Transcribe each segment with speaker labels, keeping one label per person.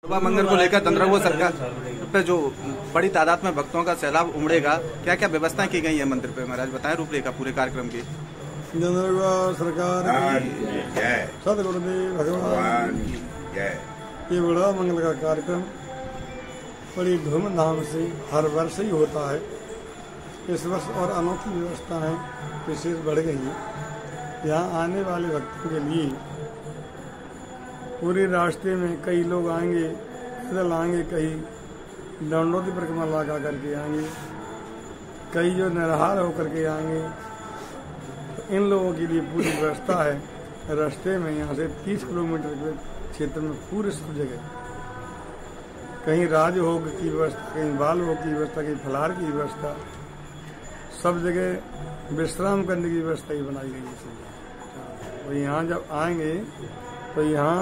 Speaker 1: मंगल को लेकर दंडरवा सरकार पे जो बड़ी तादाद में भक्तों का सैलाब उमड़ेगा, क्या क्या व्यवस्थाएं की गई है मंदिर पे, महाराज बताएं रूपरेखा पूरे कार्यक्रम की।
Speaker 2: दंडरवा सरकार सदगुरुदेव भगवान ये बड़ा मंगल का कार्यक्रम बड़ी धूमधाम से हर वर्ष ही होता है। इस वर्ष और अनोखी व्यवस्थाएं विशेष बढ़ गई हैं। यहाँ आने वाले भक्तों के लिए पूरे रास्ते में कई लोग आएंगे, पैदल आएंगे, कई दंडोती परिक्रमा लगा करके आएंगे, कई जो निराहार होकर के आएंगे। तो इन लोगों के लिए पूरी व्यवस्था है। रास्ते में यहाँ से 30 किलोमीटर के क्षेत्र में पूरे सब जगह कहीं राजभोग की व्यवस्था, कहीं बाल भोग की व्यवस्था, कहीं फलाहार की व्यवस्था, सब जगह विश्राम करने की व्यवस्था ही बनाई गई है। तो यहाँ जब आएंगे तो यहाँ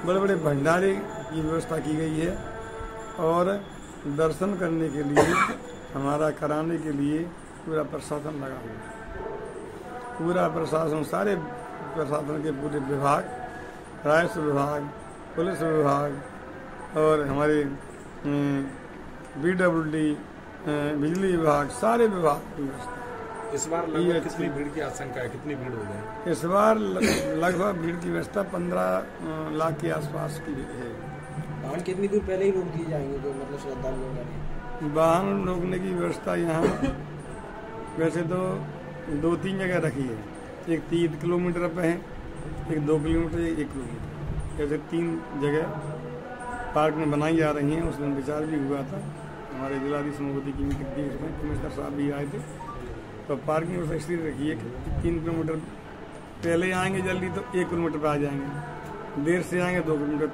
Speaker 2: बड़े बड़े भंडारे की व्यवस्था की गई है और दर्शन करने के लिए हमारा कराने के लिए पूरा प्रशासन लगा हुआ है। पूरा प्रशासन, सारे प्रशासन के पूरे विभाग, राजस्व विभाग, पुलिस विभाग और हमारे BWD, बिजली विभाग, सारे विभाग की व्यवस्था।
Speaker 3: इस बार लगभग कितनी भीड़ की आशंका है, कितनी भीड़ हो जाए?
Speaker 2: इस बार लगभग भीड़ की व्यवस्था 15 लाख के आसपास की है।
Speaker 4: वाहन कितनी दूर पहले ही रोक दिए जाएंगे जो मतलब श्रद्धालुओं?
Speaker 2: वाहन रोकने की व्यवस्था यहाँ वैसे तो 2-3 जगह रखी है। एक 3 किलोमीटर पे है, एक 2 किलोमीटर, 1 किलोमीटर, ऐसे 3 जगह पार्क में बनाई जा रही हैं। उस दिन विचार भी हुआ था, हमारे जिलाधीश की मीटिंग थी, उसमें कमिश्नर साहब भी आए थे। तो पार्किंग व्यवस्था इसलिए रखी है कि 3 किलोमीटर पहले आएंगे जल्दी तो 1 किलोमीटर पर आ जाएंगे, देर से आएंगे 2 किलोमीटर,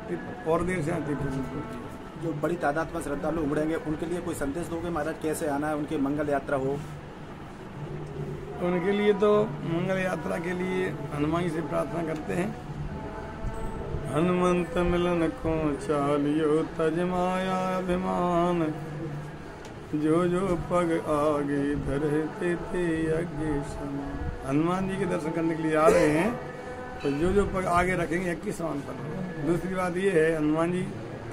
Speaker 2: और देर से आए 3 किलोमीटर।
Speaker 1: जो बड़ी तादाद में श्रद्धालु उमड़ेंगे उनके लिए कोई संदेश दोगे महाराज, कैसे आना है, उनकी मंगल यात्रा हो?
Speaker 2: उनके लिए तो मंगल यात्रा के लिए हनुमान जी से प्रार्थना करते हैं। हनुमंत मिलन को चालियो तज माया अभिमान, जो जो पग आगे धरते थे यज्ञ समान। हनुमान जी के दर्शन करने के लिए आ रहे हैं तो जो जो पग आगे रखेंगे यज्ञ समान पर। दूसरी बात ये है, हनुमान जी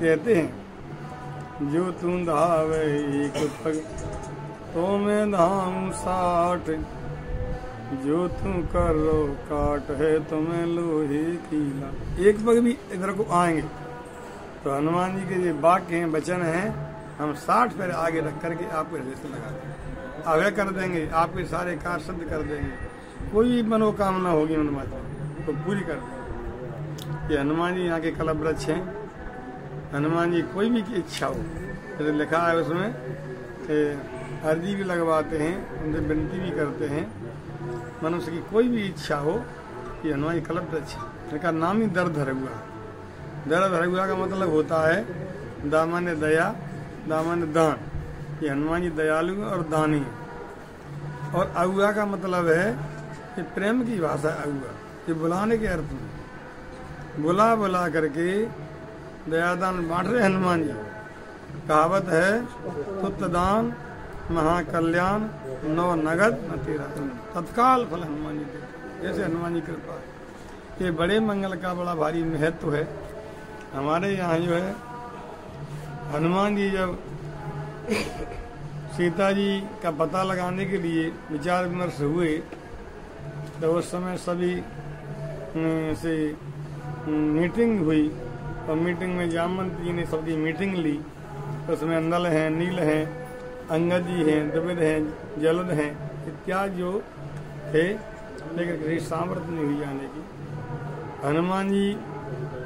Speaker 2: कहते हैं जो तू धावे एक पग तो मैं धाऊं 60, जो तू करो काट है तो मैं लोहे की ला। एक पग भी इधर को आएंगे तो हनुमान जी के ये वाक्य हैं, वचन हैं, हम 60 पैर आगे रख करके आपके हृदय से लगा देंगे, अभय कर देंगे, आपके सारे कार्य सिद्ध कर देंगे। कोई भी मनोकामना होगी हनुमान तो पूरी कर देंगे। ये हनुमान जी यहाँ के कलप वृक्ष हैं। हनुमान जी कोई भी की इच्छा हो, जैसे लिखा है उसमें अर्जी भी लगवाते हैं, उनसे विनती भी करते हैं। मनुष्य की कोई भी इच्छा हो कि हनुमान जी कलप वृक्ष है। इनका नाम ही दर धरुआ। दर धरुआ का मतलब होता है दामान्य दया, दामान्य दान। ये हनुमान जी दयालु और दानी है। और अगुआ का मतलब है कि प्रेम की भाषा है अगुआ, ये बुलाने के अर्थ में बुला बुला करके दयादान बांट रहे हनुमान जी। कहावत है तुतदान महाकल्याण नव नगद न तेरा, तत्काल फल हनुमान जी देते। जैसे हनुमान जी कृपा, ये बड़े मंगल का बड़ा भारी महत्व है। हमारे यहाँ जो है हनुमान जी जब सीता जी का पता लगाने के लिए विचार विमर्श हुए तो उस समय सभी से मीटिंग हुई और मीटिंग में जामवंत जी ने सबकी मीटिंग ली। उसमें नल हैं, नील हैं, अंगद जी हैं, द्विविद हैं, जलद हैं इत्यादि जो थे, लेकिन किसी सामर्थ्य नहीं हुई जाने की। हनुमान जी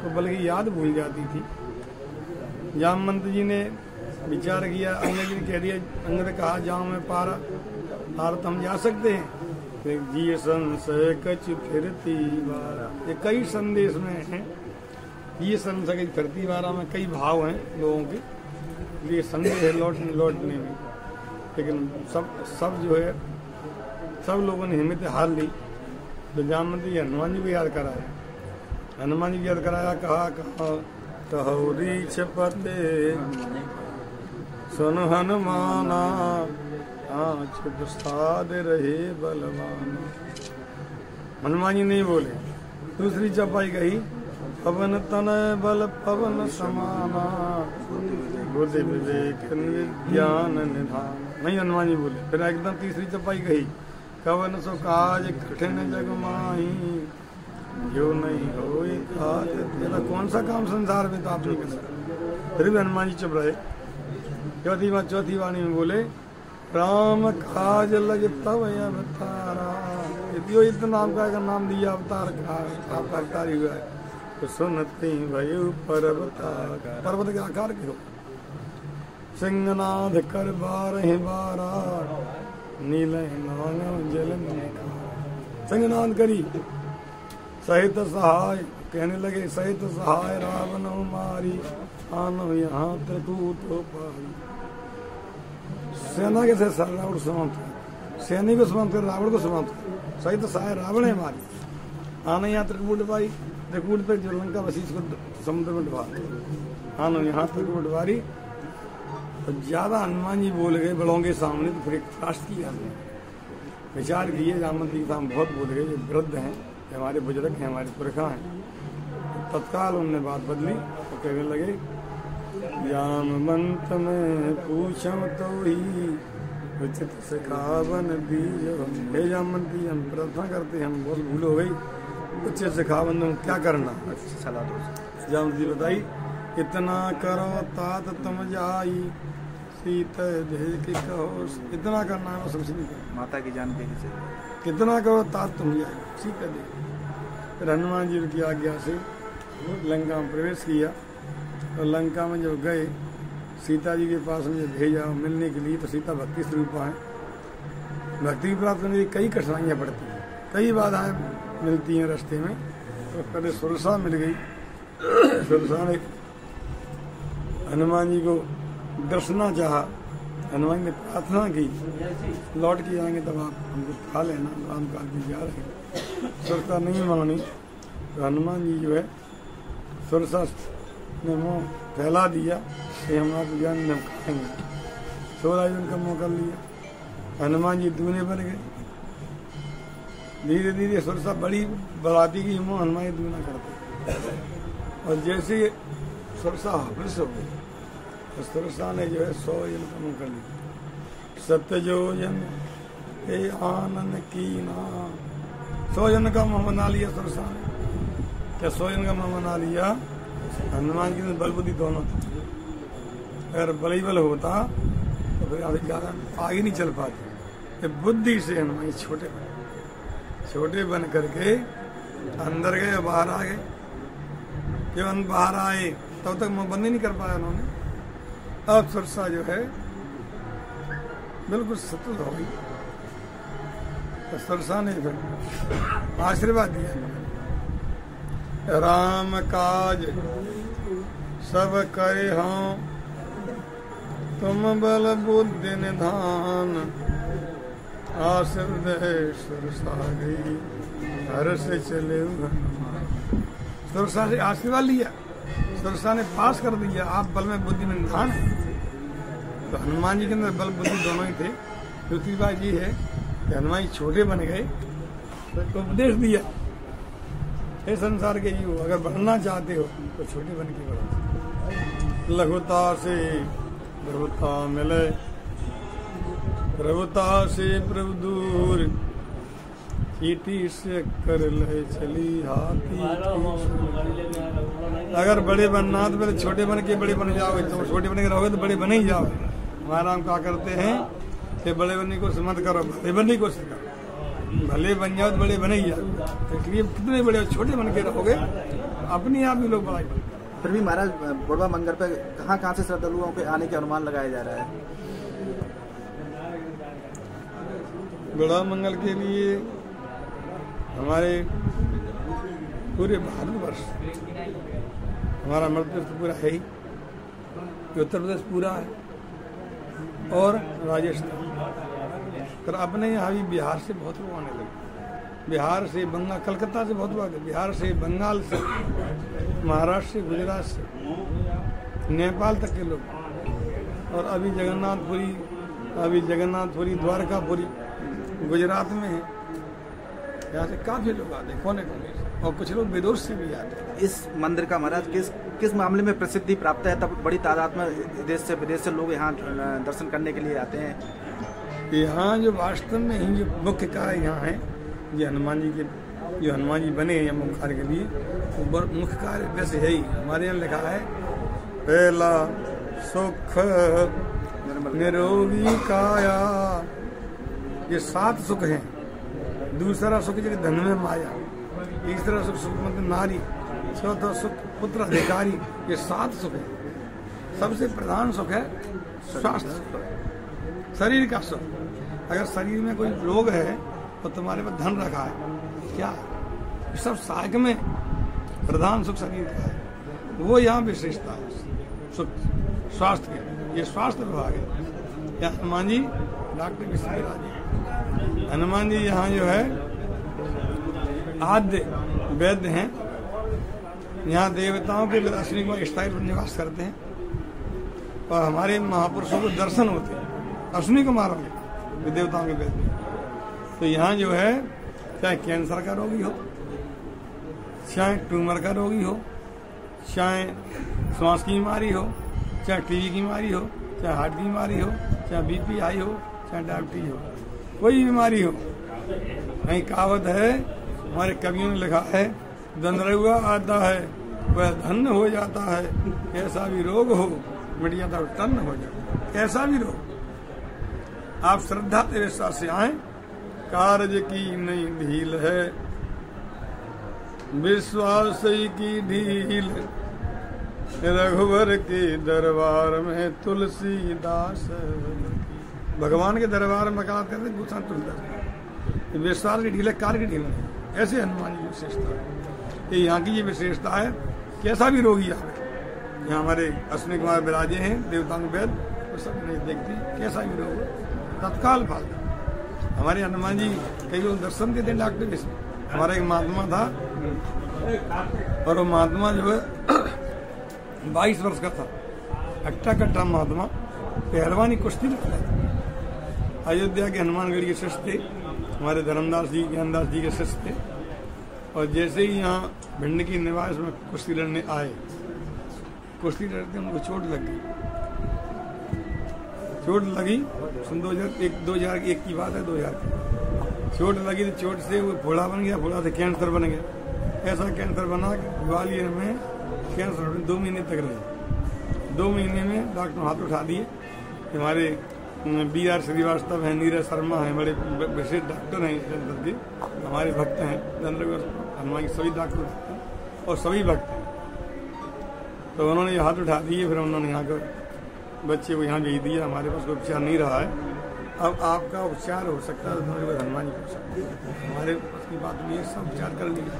Speaker 2: को बल्कि याद भूल जाती थी। जामवंत जी ने विचार किया, अंगद जी ने कह दिया, अंगद कहा जाऊं मैं पारा, पार तो हम जा सकते हैं। जी संशय कच फिरती बारा, ये कई संदेश में है। ये संशय कच फिरती बारा में कई भाव हैं लोगों के लिए, संदेह है लौटने में। लेकिन सब जो है, सब लोगों ने हिम्मत हार ली। तो जामवंत जी हनुमान जी को याद कराया, हनुमान जी को याद कराया, कहा कहोरी छपते सुन हनुमाना, आँच प्रसाद रहे बलवान। हनुमान जी नहीं बोले, दूसरी चौपाई कही पवन तनय बल पवन समाना, बुद्धि विवेक ज्ञान निधान। नहीं हनुमान जी बोले। फिर एकदम तीसरी चौपाई कही, कवन सो काज कठिन जग माही, जो नहीं हो तेरा कौन सा काम संसार में तो आप नहीं कर सकते। फिर भी हनुमान जी चुप रहे। चौथी वाणी में बोले, राम काज लग तब अवतारा, यदियो इतना आपका नाम दिया अवतार का, आपका अवतार ही हुआ है। तो सुनती भयो पर्वत के आकार के हो, सिंहनाद कर बारह बारा, नील जल सिंहनाद करी सहित सहाय, कहने लगे सहित सहाय रावण मारी, आनो यहाँ त्रिकूट पारी। सेना के साथ रावण समाप्त कर, सैनिक को समाप्त कर, रावण को समाप्त कर, सहित सहाय रावण है मारी, आना यहाँ त्रिकूट पाई, त्रिकूट पे जो लंका वशिष्ठ को समुद्र में डुबा, आनो यहाँ त्रिकूट पारी। तो ज्यादा हनुमान जी बोल गए बड़ों के सामने, तो फिर एक राष्ट्र किया हमने विचार किए, राममंत्री के सामने बहुत बोल गए, ये वृद्ध हैं, हमारे बुजुर्ग हैं, हमारे पुरखा हैं। तो तत्काल उन्होंने बात बदली, तो कहने लगे, जामवंत में पूछम तो ही उचित सिखावन दीजो। हे जामवंती, हम प्रार्थना करते, हम बहुत भूल हो गई, उचित सिखावन क्या करना, सलाह दो। जामवंती बताई, इतना करो तात तुम जाई, सीता भेज के कहो, इतना करना है, समझ नहीं कर,
Speaker 1: माता की जान के नीचे
Speaker 2: कितना करो तात तुम जाए, सीता दे। फिर हनुमान जी की आज्ञा से लंका में प्रवेश किया, और लंका में जब गए, सीता जी के पास में जब भेजा मिलने के लिए, तो सीता भक्ति स्वरूप है, भक्ति प्राप्त करने की कई कठिनाइयाँ पड़ती हैं, कई बाधाएं मिलती हैं रास्ते में। तो पहले सुरसा मिल गई, सुरसा ने हनुमान जी को दर्शना चाहा, हनुमान जी ने प्रार्थना की, लौट के आएंगे तब आप हमको खा लेना, राम काल की जा रहे। सुरसा नहीं मानी, तो हनुमान जी जो है सुरसा ने मुँह फैला दिया कि हम आपको ज्ञान में खाएंगे। 16 जन का मुँह कर लिया, हनुमान जी दूने बन गए। धीरे धीरे सुरसा बड़ी बढ़ाती गई मुँह, हनुमान जी दूना करते, और जैसे सुरसा हफ्स हो गई, तो सुरसा ने जो है 100 जन का मुँह कर लिया। सत्य जन के आनंद की ना, 100 जन का मुँह बना लिया सुरसा ने। क्या 100 जन का मुँह बना लिया? हनुमान जी ने बल बुद्धि दोनों थे, अगर बल ही बल होता तो फिर अभी ज्यादा आगे नहीं चल पाते। बुद्धि से हनुमान छोटे बन करके अंदर गए, बाहर आ गए। जब बाहर आए तब तक मुँह बंद ही नहीं कर पाया उन्होंने। अब सुरसा जो है बिल्कुल सतुल हो गई, तो सुरसा ने फिर आशीर्वाद दिया, राम काज सब करे हाँ, तुम बल बुद्धि निधान, आशीर्वाद सुरसा गई हर से चले। सुरसा से आशीर्वाद लिया, सुरसा ने पास कर दिया, आप बल में बुद्धि में निधान है। तो हनुमान जी के अंदर बल बुद्धि दोनों ही थे। दूसरी बात ये है कि हनुमान जी छोटे बन गए, तो उपदेश दिया, हे संसार के जीव, अगर बढ़ना चाहते हो तो छोटे बन के बढ़ो। लघुता से प्रभुता मिले, प्रभुता से प्रभु दूर, चीटी से कर ले चली हाथी। अगर बड़े बनना तो पहले छोटे बन के बड़े बन जाओगे, तो छोटे बन के रहोगे तो बड़े बने ही जाओगे। हमारा हम क्या करते हैं कि बड़े बनने को मत करो, भले बनने की कोशिश करो, भले बन जाओ तो बड़े बने ही जाओ। तो इसलिए कितने बड़े छोटे बन के रहोगे, अपने आप ही लोग बड़ा।
Speaker 1: फिर भी महाराज बुढ़वा मंगल पे कहाँ से श्रद्धालुओं के आने के अनुमान लगाया जा रहा है?
Speaker 2: बड़ा मंगल के लिए हमारे पूरे भारतवर्ष, हमारा मध्य प्रदेश पूरा है ही, उत्तर प्रदेश पूरा है, और राजस्थान। पर अपने यहाँ भी बिहार से बहुत लोग आने लगे, बिहार से, बंगाल, कलकत्ता से बहुत लोग, बिहार से, बंगाल से, महाराष्ट्र से, गुजरात से, नेपाल तक के लोग। और अभी जगन्नाथपुरी, द्वारकापुरी गुजरात में है, यहाँ से काफी लोग आते हैं, कोने कोने से। और कुछ लोग विदेश से भी आते हैं।
Speaker 1: इस मंदिर का महाराज किस मामले में प्रसिद्धि प्राप्त है, तब बड़ी तादाद में देश से विदेश से लोग यहाँ दर्शन करने के लिए आते हैं?
Speaker 2: यहाँ जो वास्तव में ही जो मुख्य कार्य यहाँ है, ये हनुमान जी के जो हनुमान जी बने हैं यहाँ मुख्य कार्य के लिए, वो मुख्य कार्य वैसे है ही। हमारे यहाँ लिखा है पहला सुख निरोगी काया, ये 7 सुख हैं। दूसरा सुख जगह धन में माया, तीसरा सुख सुखमती नारी, चौथा सुख पुत्र अधिकारी, ये 7 सुख है। सबसे प्रधान सुख है स्वास्थ्य, शरीर का सुख। अगर शरीर में कोई रोग है तो तुम्हारे पास धन रखा है क्या, सब सहायक में प्रधान सुख शरीर का है, वो यहाँ विशेषता है सुख स्वास्थ्य के। ये स्वास्थ्य विभाग है। यहाँ हनुमान जी डॉक्टर विश्वराज हनुमान जी यहाँ जो है आद्य वैद्य हैं। यहाँ देवताओं के अश्विनी कुमार स्थायी निवास करते हैं और हमारे महापुरुषों को दर्शन होते हैं अश्विनी कुमारों के देवताओं के वैद्य। तो यहाँ जो है चाहे कैंसर का रोगी हो, चाहे ट्यूमर का रोगी हो, चाहे श्वास की बीमारी हो, चाहे टीबी की बीमारी हो, चाहे हार्ट की बीमारी हो, चाहे बीपी हाई हो, चाहे डायबिटीज हो, कोई बीमारी हो। कहीं कहावत है, हमारे कवियों ने लिखा है, दंदरुआ आता है वह धन्य हो जाता है, ऐसा भी रोग हो मिट जाता है तन्न हो जाता है। ऐसा भी रोग आप श्रद्धा के विश्वास से आए, कार्य की नहीं ढील है, विश्वास की ढील, रघुवर के दरबार में तुलसीदास। भगवान के दरबार में कहा करते भूषण तुलसीदास। विश्वास की ढील है, कार्य की ढील है। ऐसे हनुमान जी की विशेषता है। ये यहाँ की ये विशेषता है। कैसा भी रोगी आवे, यहाँ हमारे अश्विनी कुमार विराजे हैं देवताओं के वेद, वो सब नहीं देखते कैसा भी रोग तत्काल फल। हमारे हनुमान जी कई लोग दर्शन देते हैं डॉक्टर के। हमारा एक महात्मा था और वो महात्मा जो है 22 वर्ष का था, अट्टा कट्टा महात्मा, पहलवानी कुश्ती में था। अयोध्या के हनुमानगढ़ के शिष्य थे, हमारे धर्मदास जी ज्ञानदास जी के शिष्य थे। और जैसे ही यहाँ भिंड की निवास में कुश्ती लड़ने आए, कुश्ती लड़ते उनको चोट लग गई। चोट लगी सन 2001 की बात है, 2000 की चोट लगी। तो चोट से वो फोड़ा बन गया, फोड़ा से कैंसर बन गया। ऐसा कैंसर बना कि ग्वालियर में कैंसर 2 महीने तक रहे। 2 महीने में डॉक्टर हाथ उठा दिए। हमारे BR श्रीवास्तव हैं, नीरज शर्मा हैं, बड़े विशेष डॉक्टर हैं कैंसर के, हमारे भक्त हैं। हनुमान के सभी डॉक्टर हैं और सभी भक्त हैं। तो उन्होंने हाथ उठा दिए। फिर उन्होंने यहाँ का बच्चे को यहाँ भेज दिया। हमारे पास कोई उपचार नहीं रहा है, अब आपका उपचार हो सकता है तो हमारे पास हनुमान जी कर सकते हैं। हमारे उसकी बात नहीं है, सब उपचार कर लिया।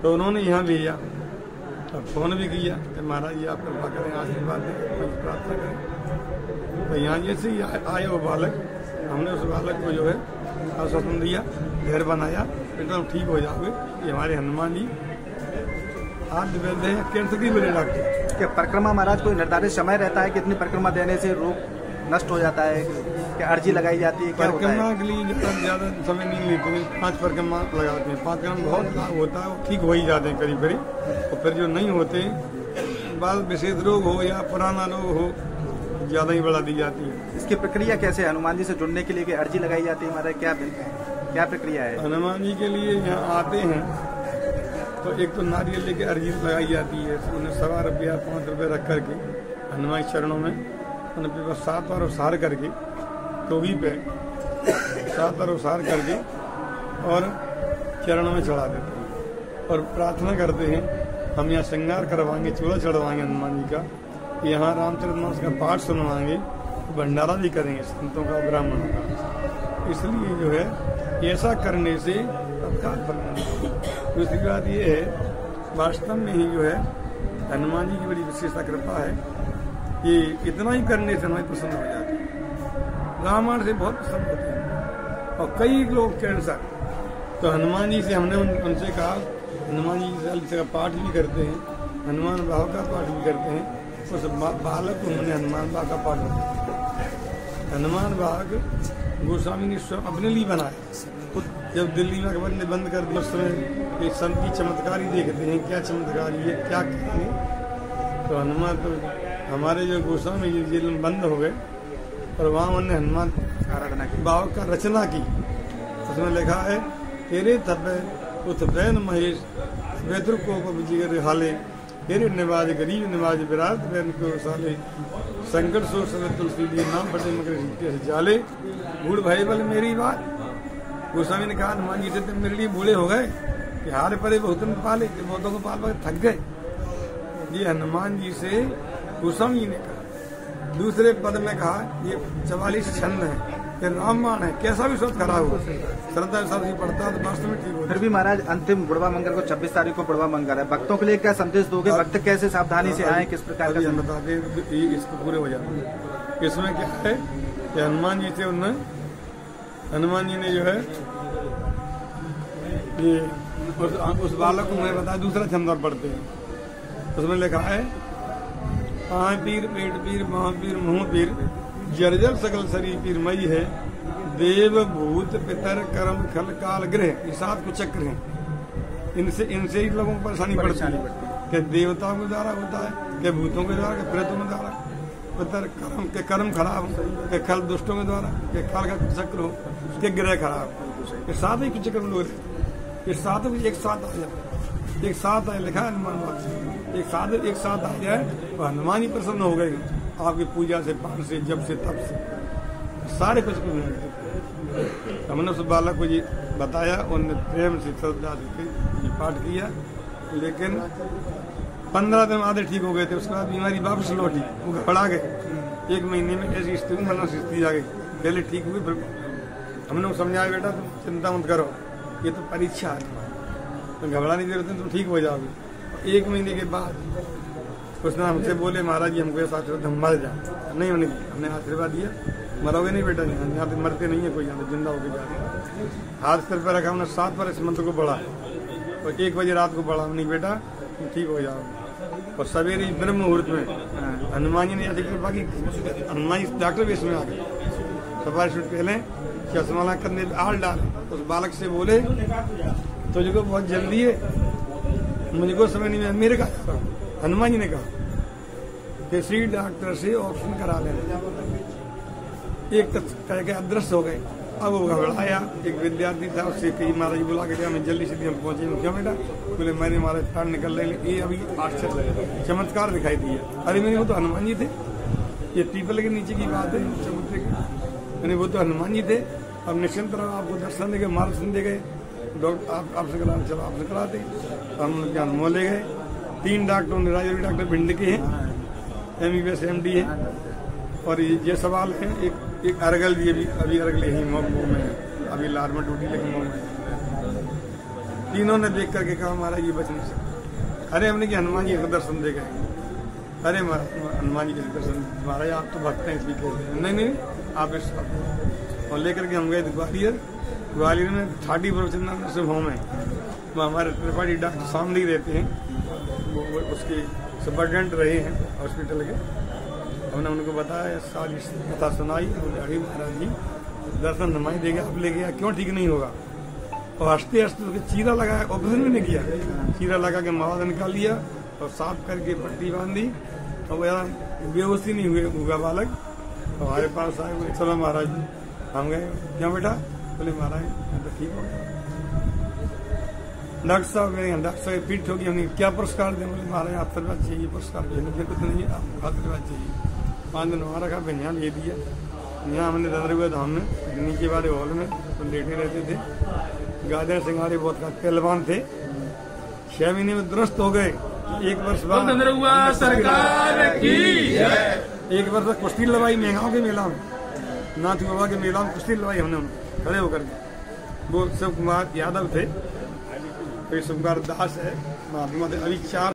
Speaker 2: तो उन्होंने यहाँ भेजा और फोन भी किया कि महाराज जी आप कृपा करें, आशीर्वाद दें, प्रार्थना करें। तो यहाँ जैसे ही आया वो बालक, हमने उस बालक को जो है आश्वासन दिया, घर बनाया, एकदम ठीक हो जाओगे। ये हमारे हनुमान जी आद्य वैद्य हैं, कैंसर की बड़े डॉक्टर।
Speaker 1: क्या परिक्रमा महाराज कोई निर्धारित समय रहता है, कितनी परिक्रमा देने से रोग नष्ट हो जाता है, क्या अर्जी लगाई जाती है, क्या होता है?
Speaker 2: परिक्रमा के लिए ज्यादा समय नहीं लेते, 5 परिक्रमा लगाते हैं। 5 परिक्रमा बहुत लाभ होता है, वो ठीक हो ही जाते हैं करीब करीब। और फिर जो नहीं होते, बाद विशेष रोग हो या पुराना रोग हो, ज्यादा ही बढ़ा दी जाती है।
Speaker 1: इसकी प्रक्रिया कैसे है? हनुमान जी से जुड़ने के लिए अर्जी लगाई जाती है महाराज, क्या प्रक्रिया है?
Speaker 2: हनुमान जी के लिए यहाँ आते हैं तो एक तो नारियल लेके अर्जी लगाई जाती है। उन्हें 1.25 रुपया 5 रुपये रख करके हनुमान चरणों में उन्हें 7 बार उसार करके, टोभी पे 7 बार उसार करके और चरणों में चढ़ा देते हैं और प्रार्थना करते हैं, हम यहाँ श्रृंगार करवाएंगे, चूड़ा चढ़वाएंगे हनुमान जी का, यहाँ रामचरितमानस का पाठ सुनवाएंगे, भंडारा भी करेंगे संतों का, ब्राह्मणों का। इसलिए जो है ऐसा करने से तत्काल फल मिलता है। दूसरी बात ये है, वास्तव में ही जो है हनुमान जी की बड़ी विशेषता कृपा है कि इतना ही करने से हमें प्रसन्न हो जाते हैं। रामायण से बहुत प्रसन्न होते हैं। और कई लोग कैंसर, तो हनुमान जी से हमने उनसे कहा, हनुमान जी का पाठ भी करते हैं, हनुमान भाव का पाठ भी करते हैं। उस बालक को हमने हनुमान भाव का पाठ किया। हनुमान भाग गोस्वामी ने स्वयं अपने लिए बनाया। जब दिल्ली में अकबर ने बंद कर दिया उस समय एक संत की चमत्कारी देखते हैं, क्या चमत्कारी है, क्या करेंगे। तो हनुमान तो हमारे जो गोस्वामी जी जेल में बंद हो गए और वहाँ उन्होंने हनुमान
Speaker 1: आराधना की,
Speaker 2: बाबा का रचना की। उसमें लिखा है तेरे तपे उत बैन महेश बेदुर को विजय हाले, तेरे निवाज गरीब निवाज विराट बैन को साले, संकट सो समय तुलसी लिए नाम पड़े मगर से जाले, बूढ़ भाई बल मेरी बात। गोस्वामी ने कहा हनुमान जी से तुम मेरे लिए बूढ़े हो गए कि हारे परे बहुत पाले, बहुतों को पाल पाल थक गए। ये हनुमान जी से गोस्वामी जी ने कहा। दूसरे पद में कहा ये 44 छंद है, फिर रामबाण है, कैसा भी सोच खराब हो श्रद्धा साथी पढ़ता तो वास्तव में ठीक हो।
Speaker 1: फिर भी महाराज अंतिम बुढ़वा मंगल को 26 तारीख को बुढ़वा मंगल है, भक्तों के लिए क्या संदेश दोगे? भक्त कैसे सावधानी से आए, किस प्रकार का
Speaker 2: हम बताते हैं इसको पूरे हो जाते। इसमें क्या है कि हनुमान जी से हनुमान जी ने जो है ये उस बालक को मैं बताया दूसरा छंद और पढ़ते हैं। उसमें लिखा है पाँव पीर पेट पीर बाँह पीर मुँह पीर जर्जर सकल शरीर पीर मई है, देव भूत पितर कर्म खल काल ग्रह, ये 7 कुछ चक्र हैं। इनसे ही लोगों को परेशानी पड़ती है कि देवताओं के द्वारा होता है, के भूतों के द्वारा, के प्रेतों के द्वारा, पितर कर्म खराब हो, के खल दुष्टों के द्वारा, के काल का चक्र हो, के ग्रह खराब। ये 7 ही कुछ चक्र लोग ये 7 एक साथ आ जाए, एक साथ आए लिखा है हनुमान बात, एक साथ आ जाए तो हनुमान ही प्रसन्न हो गए आपकी पूजा से, पाठ से, जब से, तब से सारे कुछ हमने उस बालक को ये बताया, उन्होंने प्रेम से श्रद्धा से पाठ किया। लेकिन 15 दिन आधे ठीक हो गए थे, उसके बाद बीमारी वापस लौटी, वो घबरा गए। 1 महीने में ऐसी स्थिति मतलब स्थिति आ गई, पहले ठीक हुई, फिर हमने समझाया बेटा तुम चिंता मत करो, ये तो परीक्षा है, तो घबरा नहीं देते तुम ठीक हो जाओगे। 1 महीने के बाद उसने हमसे बोले महाराज जी हमको ऐसा आशीर्वाद हम मर जाए, नहीं होने दिया, हमने आशीर्वाद दिया मरोगे नहीं बेटा, यहाँ पे मरते नहीं है कोई, यहाँ पे जिंदा होके जा रहे। हाथ सिर पर रखा, हमने 7 बार इस मंत्र को पढ़ा और 1 बजे रात को पढ़ा, नहीं बेटा तुम ठीक हो जाओगे। और सवेरे ब्रह्म मुहूर्त में हनुमान जी ने ऐसी कृपा की, हनुमान जी डॉक्टर भी इसमें आ गए, सफारी शूट पहले चश्मा करने आल डाले, उस बालक से बोले तुझको बहुत जल्दी है, मुझको समझ नहीं में, मेरे कहा हनुमान जी ने कहा किसी डॉक्टर से ऑप्शन करा लेना। एक कह के अदृश्य हो गए। अब वो घबराया, एक विद्यार्थी था, उससे कही महाराज बुला के दिया, मैं जल्दी से हम पहुंचे। क्यों बेटा? बोले मैंने महाराज प्राण निकल रहे, ये अभी आश्चर्य चमत्कार दिखाई दिया। अरे मैंने वो तो हनुमान जी थे, ये पीपल के नीचे की बात है चबूतरे की, मैंने वो तो हनुमान जी थे। अब निश्चिंत रहो, आपको दर्शन दे गए, मार्गदर्शन दे गए, डॉक्टर आपसे करा, चलो आपसे कराते। हम लोग क्या ले गए, 3 डॉक्टरों ने, राजौरी डॉक्टर भिंड के हैं, MBBS MD है, और ये सवाल है एक अरगल जी अभी अरगल ही मऊ में, अभी लार में ड्यूटी लेकिन मऊ में। तीनों ने देख करके कहा महाराज ये बच नहीं सकते। अरे हमने कि हनुमान जी का दर्शन दे गए। अरे हनुमान जी के दर्शन, महाराज आप तो भक्त हैं इसलिए कहते हैं। नहीं आप इस और लेकर के हम गए ग्वालियर में 30 प्रोफेशनल नर्सिंग होम है, वो हमारे त्रिपाठी डॉक्टर सामने ही रहते हैं, वो उसके सुपरटेंडेंट रहे हैं हॉस्पिटल के। हमने उनको बताया, सारी कथा सुनाई। अरे महाराज जी दर्शन हनुमान देगा, आप ले गया, क्यों ठीक नहीं होगा? और हंसते हंसते उसके चीरा लगाया, ऑपरेशन भी नहीं किया, चीरा लगा के मवाद निकाल लिया और साफ करके पट्टी बांधी, और वह बेहोशी नहीं हुआ बालक। हमारे पास आए, बोले चलो महाराज जी। हम गए, क्या बेटा? बोले महाराज मैं तो ठीक हो गया। डॉक्टर साहब मेरे डॉक्टर साहब पीठ होगी, हमने क्या पुरस्कार दें? बोले महाराज आशीर्वाद चाहिए, पुरस्कार मेरे को तो नहीं है, आपको आशीर्वाद चाहिए। 5 दिन वहाँ रखा, फिर यहाँ ले दिया। यहाँ हमने रह हुए धाम में, नीचे वाले हॉल में तो लेटे रहते थे। गाजर सिंगारे बहुत पहलवान थे, 6 महीने में दुरुस्त हो गए। 1 वर्ष बाद सरकार की 1 वर्ष बाद कुश्ती लड़ाई मेघाओं के मेला में, नाथ बाबा के मेला में कुश्ती लड़ाई हमने उनको खड़े होकर के। वो शिव कुमार यादव थे, शिव कुमार दास है, महात्मा थे। अभी 4